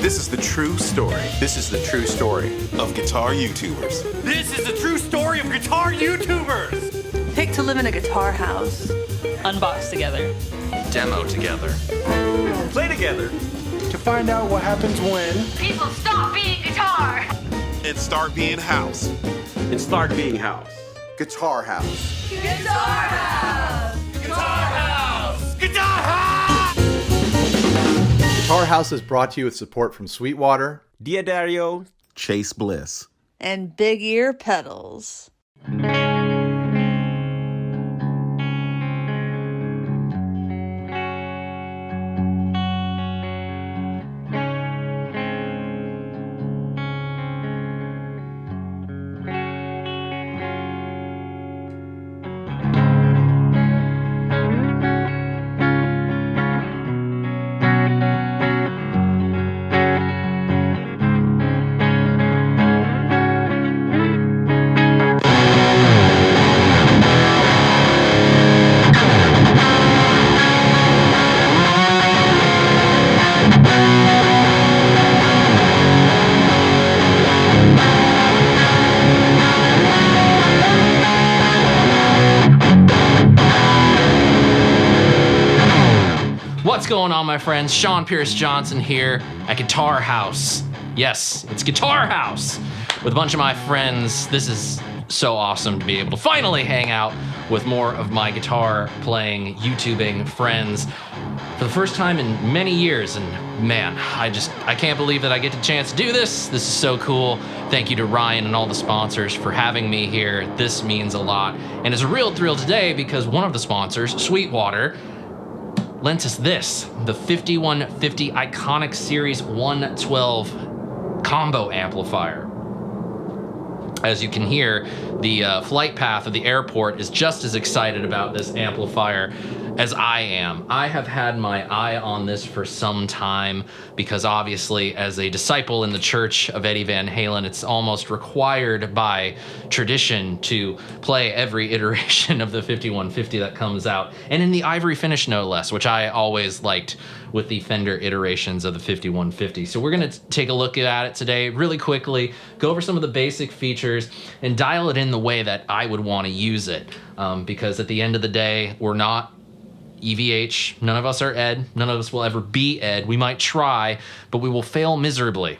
This is the true story. This is the true story of guitar YouTubers. This is the true story of guitar YouTubers! Pick to live in a guitar house. Unbox together. Demo together. Play together. To find out what happens when people stop being guitar And start being house. And start being house. Guitar house. Guitar house! Guitar house! Guitar house! Guitar House is brought to you with support from Sweetwater, Diodario, Chase Bliss. And big ear pedals. What's going on, my friends? Sean Pierce Johnson here at Guitar House. Yes, it's Guitar House with a bunch of my friends. This is so awesome to be able to finally hang out with more of my guitar playing, YouTubing friends for the first time in many years. And man, I can't believe that I get the chance to do this. This is so cool. Thank you to Ryan and all the sponsors for having me here. This means a lot. And it's a real thrill today because one of the sponsors, Sweetwater, lent us this, the 5150 Iconic Series 112 Combo Amplifier. As you can hear, the flight path of the airport is just as excited about this amplifier as I am. I have had my eye on this for some time because obviously as a disciple in the church of Eddie Van Halen, it's almost required by tradition to play every iteration of the 5150 that comes out, and in the ivory finish no less, which I always liked with the Fender iterations of the 5150. So we're gonna take a look at it today really quickly, go over some of the basic features, and dial it in the way that I would wanna use it. Because at the end of the day, we're not EVH, none of us are Ed, none of us will ever be Ed. We might try, but we will fail miserably.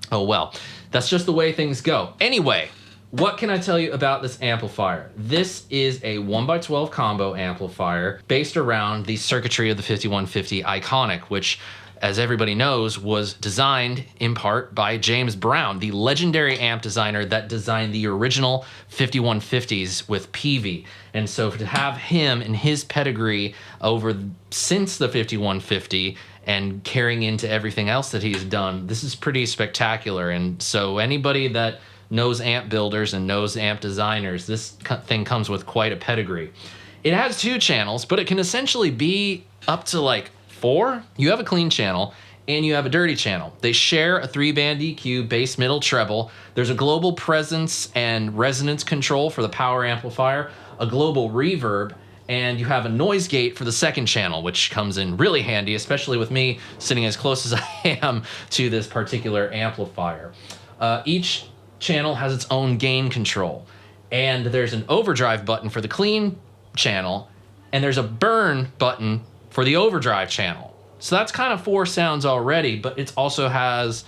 Oh well, that's just the way things go. Anyway, what can I tell you about this amplifier? This is a 1x12 combo amplifier based around the circuitry of the 5150 Iconic, which, as everybody knows, was designed in part by James Brown, the legendary amp designer that designed the original 5150s with Peavey. And so to have him and his pedigree since the 5150 and carrying into everything else that he's done, this is pretty spectacular. And so anybody that knows amp builders and knows amp designers, this thing comes with quite a pedigree. It has 2 channels, but it can essentially be up to like 4. You have a clean channel and you have a dirty channel. They share a 3-band EQ, bass, middle, treble. There's a global presence and resonance control for the power amplifier, a global reverb, and you have a noise gate for the second channel, which comes in really handy, especially with me sitting as close as I am to this particular amplifier. Each channel has its own gain control, and there's an overdrive button for the clean channel, and there's a burn button for the overdrive channel. So that's kind of 4 sounds already, but it also has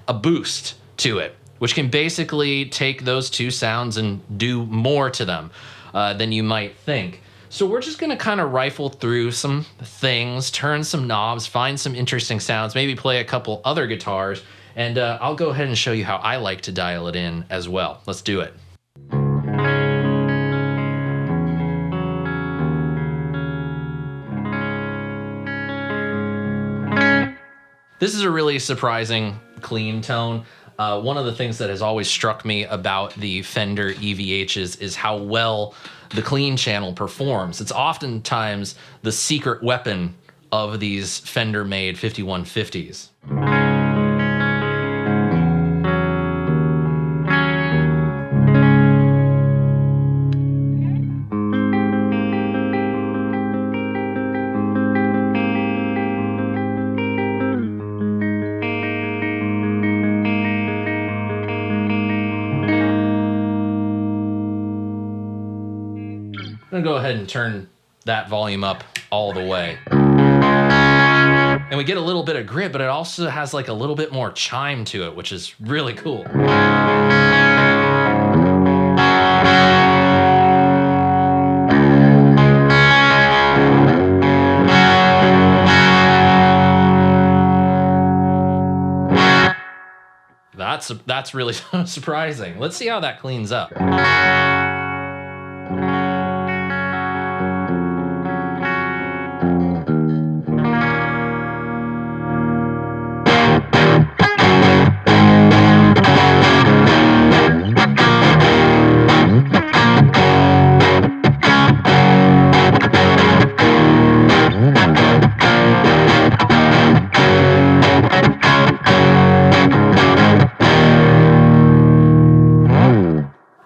a boost to it, which can basically take those 2 sounds and do more to them than you might think. So we're just gonna kind of rifle through some things, turn some knobs, find some interesting sounds, maybe play a couple other guitars, and I'll go ahead and show you how I like to dial it in as well. Let's do it. This is a really surprising clean tone. One of the things that has always struck me about the Fender EVHs is how well the clean channel performs. It's oftentimes the secret weapon of these Fender-made 5150s. gonna go ahead and turn that volume up all the way. And we get a little bit of grit, but it also has like a little bit more chime to it, which is really cool. That's really surprising. Let's see how that cleans up.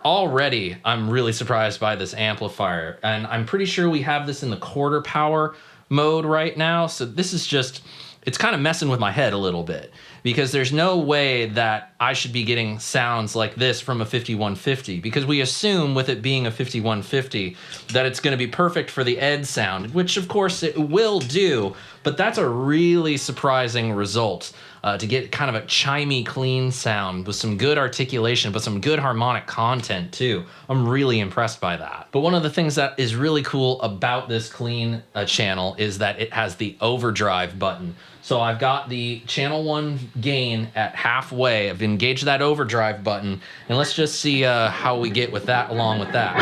Already, I'm really surprised by this amplifier, and I'm pretty sure we have this in the quarter power mode right now, so this is just, it's kind of messing with my head a little bit, because there's no way that I should be getting sounds like this from a 5150, because we assume with it being a 5150 that it's going to be perfect for the Ed sound, which of course it will do, but that's a really surprising result. To get kind of a chimey, clean sound with some good articulation, but some good harmonic content too. I'm really impressed by that. But one of the things that is really cool about this clean channel is that it has the overdrive button. So I've got the channel 1 gain at halfway. I've engaged that overdrive button, and let's just see how we get with that along with that.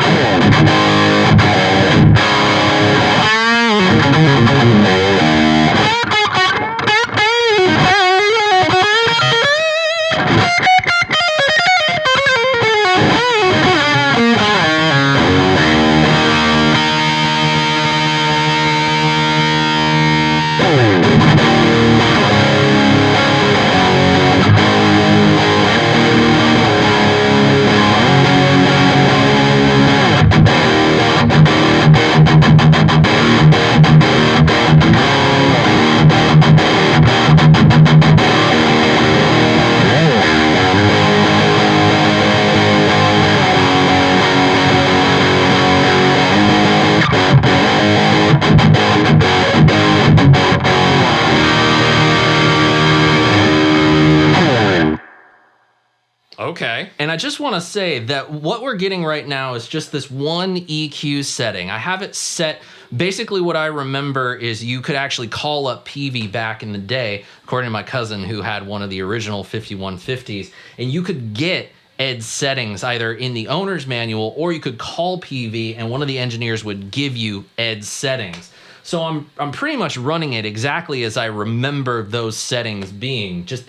Okay, and I just want to say that what we're getting right now is just this one EQ setting. I have it set, basically what I remember is you could actually call up PV back in the day, according to my cousin who had one of the original 5150s, and you could get Ed's settings either in the owner's manual or you could call PV and one of the engineers would give you Ed's settings. So I'm pretty much running it exactly as I remember those settings being, just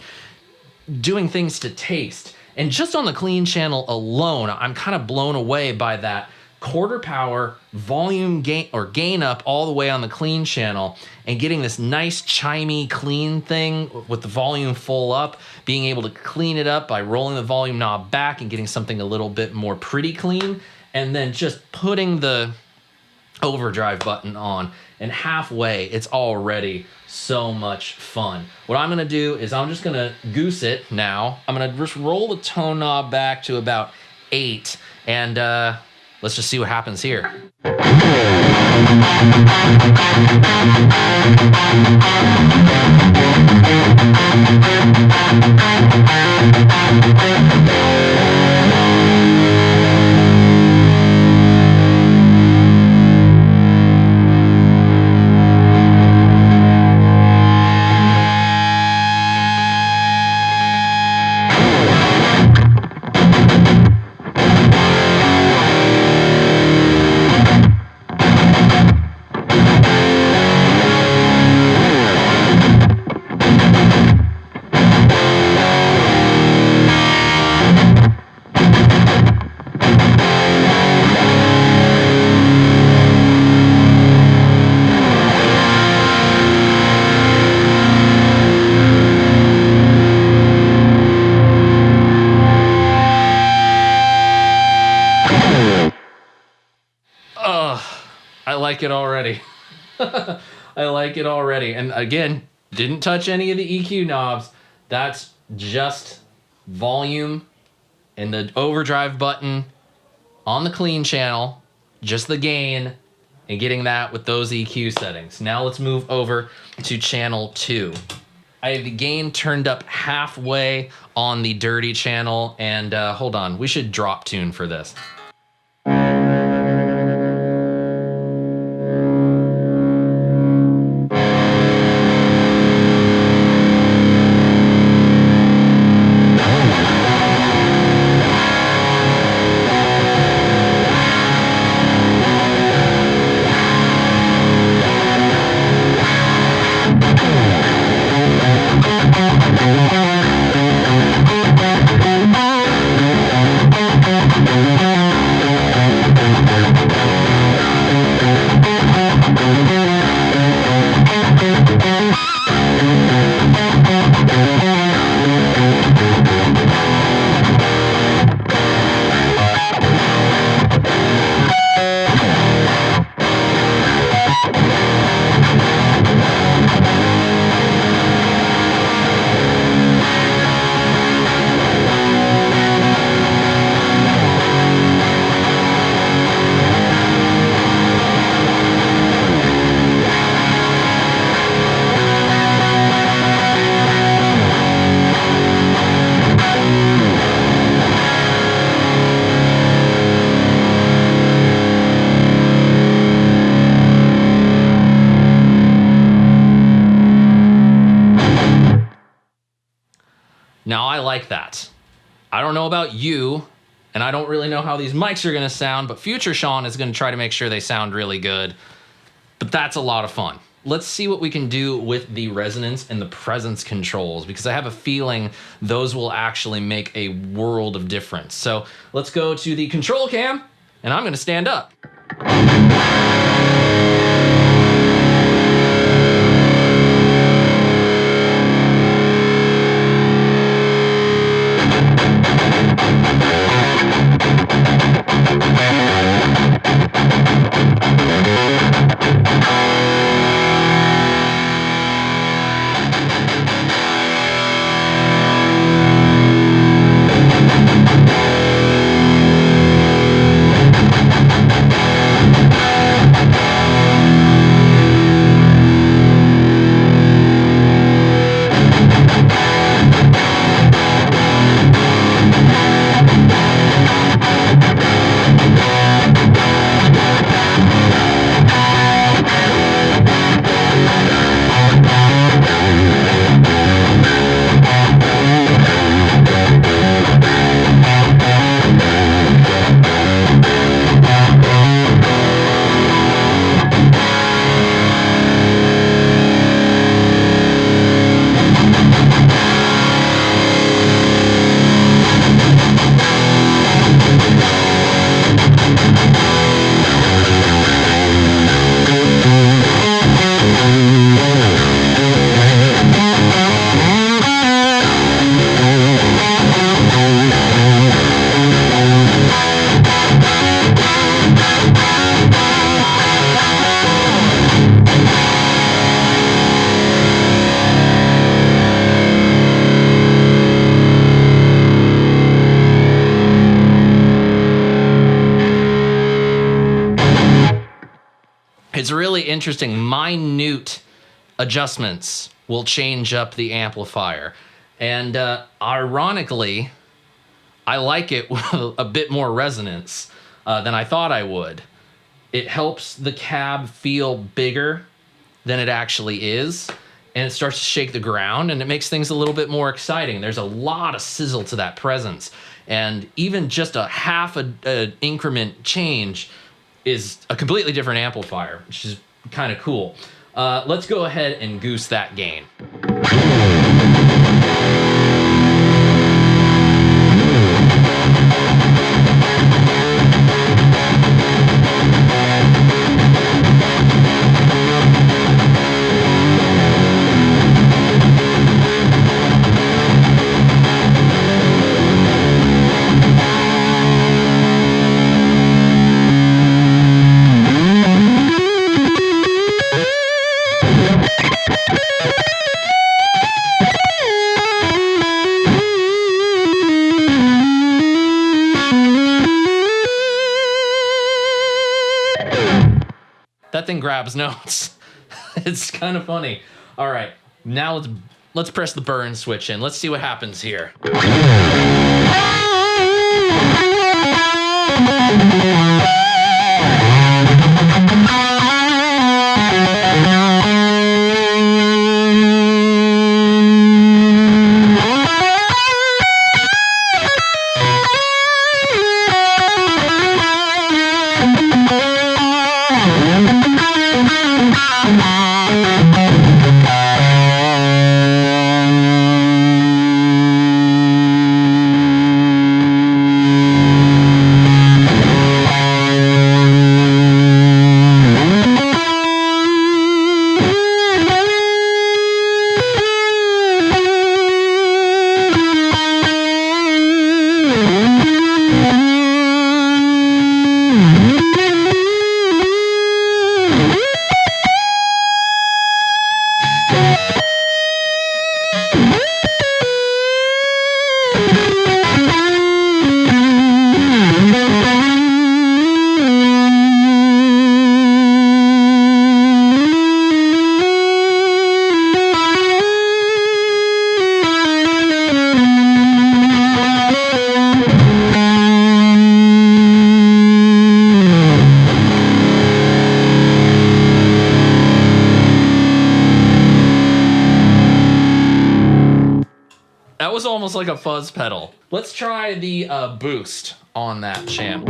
doing things to taste. And just on the clean channel alone, I'm kind of blown away by that quarter power volume gain or gain up all the way on the clean channel and getting this nice chimey clean thing with the volume full up, being able to clean it up by rolling the volume knob back and getting something a little bit more pretty clean, and then just putting the overdrive button on, and halfway it's already so much fun. What I'm gonna do is I'm just gonna goose it now. I'm gonna just roll the tone knob back to about 8, and let's just see what happens here. I like it already. I like it already. And again, didn't touch any of the EQ knobs. That's just volume and the overdrive button on the clean channel, just the gain, and getting that with those EQ settings. Now let's move over to channel 2. I have the gain turned up halfway on the dirty channel, and hold on, we should drop tune for this. Now I like that. I don't know about you, and I don't really know how these mics are gonna sound, but future Sean is gonna try to make sure they sound really good. But that's a lot of fun. Let's see what we can do with the resonance and the presence controls, because I have a feeling those will actually make a world of difference. So let's go to the control cam, and I'm gonna stand up. It's really interesting. Minute adjustments will change up the amplifier. And ironically, I like it with a bit more resonance than I thought I would. It helps the cab feel bigger than it actually is, and it starts to shake the ground, and it makes things a little bit more exciting. There's a lot of sizzle to that presence, and even just a half a increment change is a completely different amplifier, which is kind of cool. Let's go ahead and goose that gain. that thing grabs notes. It's kind of funny. All right, now let's press the burn switch in. Let's see what happens here. That was almost like a fuzz pedal. Let's try the boost on that channel.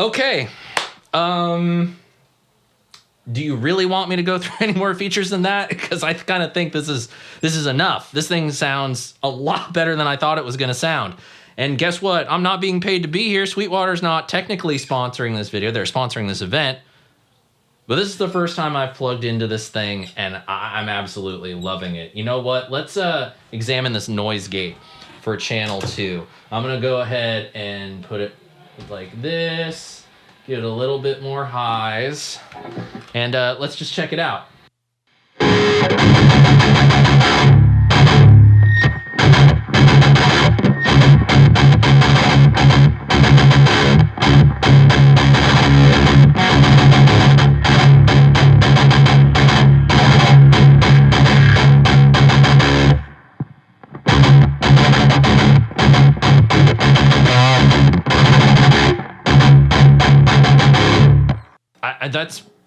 Okay, do you really want me to go through any more features than that? Because I kind of think this is enough. This thing sounds a lot better than I thought it was going to sound. And guess what? I'm not being paid to be here. Sweetwater's not technically sponsoring this video. They're sponsoring this event. But this is the first time I've plugged into this thing, and I'm absolutely loving it. You know what? Let's examine this noise gate for channel 2. I'm going to go ahead and put it like this, get a little bit more highs, and let's just check it out.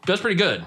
That's pretty good.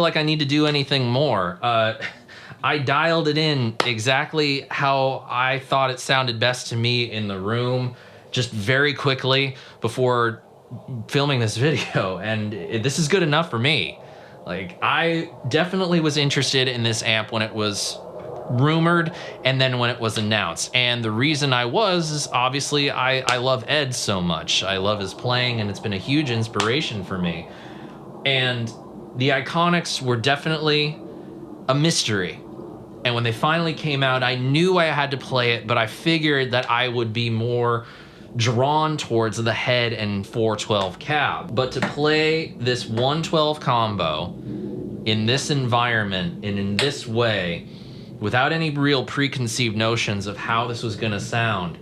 like I need to do anything more. I dialed it in exactly how I thought it sounded best to me in the room, just very quickly before filming this video, and this is good enough for me. Like, I definitely was interested in this amp when it was rumored and then when it was announced. And the reason I was is obviously I love Ed so much. I love his playing, and it's been a huge inspiration for me. And the Iconics were definitely a mystery. And when they finally came out, I knew I had to play it, but I figured that I would be more drawn towards the head and 412 cab. But to play this 112 combo in this environment and in this way, without any real preconceived notions of how this was gonna sound,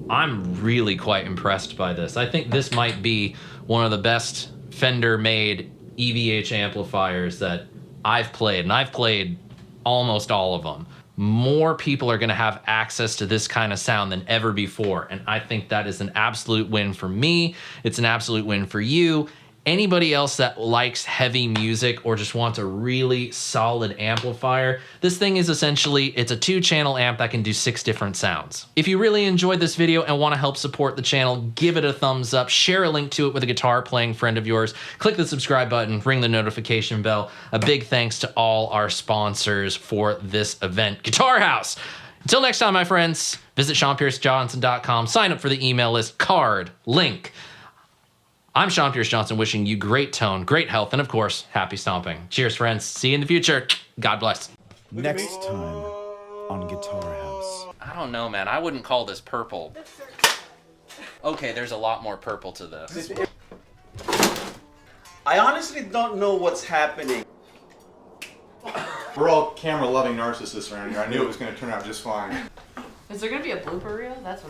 I'm really quite impressed by this. I think this might be one of the best Fender-made EVH amplifiers that I've played, and I've played almost all of them. More people are gonna have access to this kind of sound than ever before, and I think that is an absolute win for me. It's an absolute win for you. Anybody else that likes heavy music or just wants a really solid amplifier, this thing is essentially, it's a 2-channel amp that can do 6 different sounds. If you really enjoyed this video and want to help support the channel, give it a thumbs up, share a link to it with a guitar playing friend of yours, click the subscribe button, ring the notification bell. A big thanks to all our sponsors for this event, Guitar House. Until next time, my friends, visit SeanPierceJohnson.com, sign up for the email list, card, link. I'm Sean Pierce Johnson, wishing you great tone, great health, and of course, happy stomping. Cheers, friends. See you in the future. God bless. Next time on Guitar House. I don't know, man. I wouldn't call this purple. Okay, there's a lot more purple to this. I honestly don't know what's happening. We're all camera-loving narcissists around here. I knew it was going to turn out just fine. Is there gonna be a blooper reel? That's what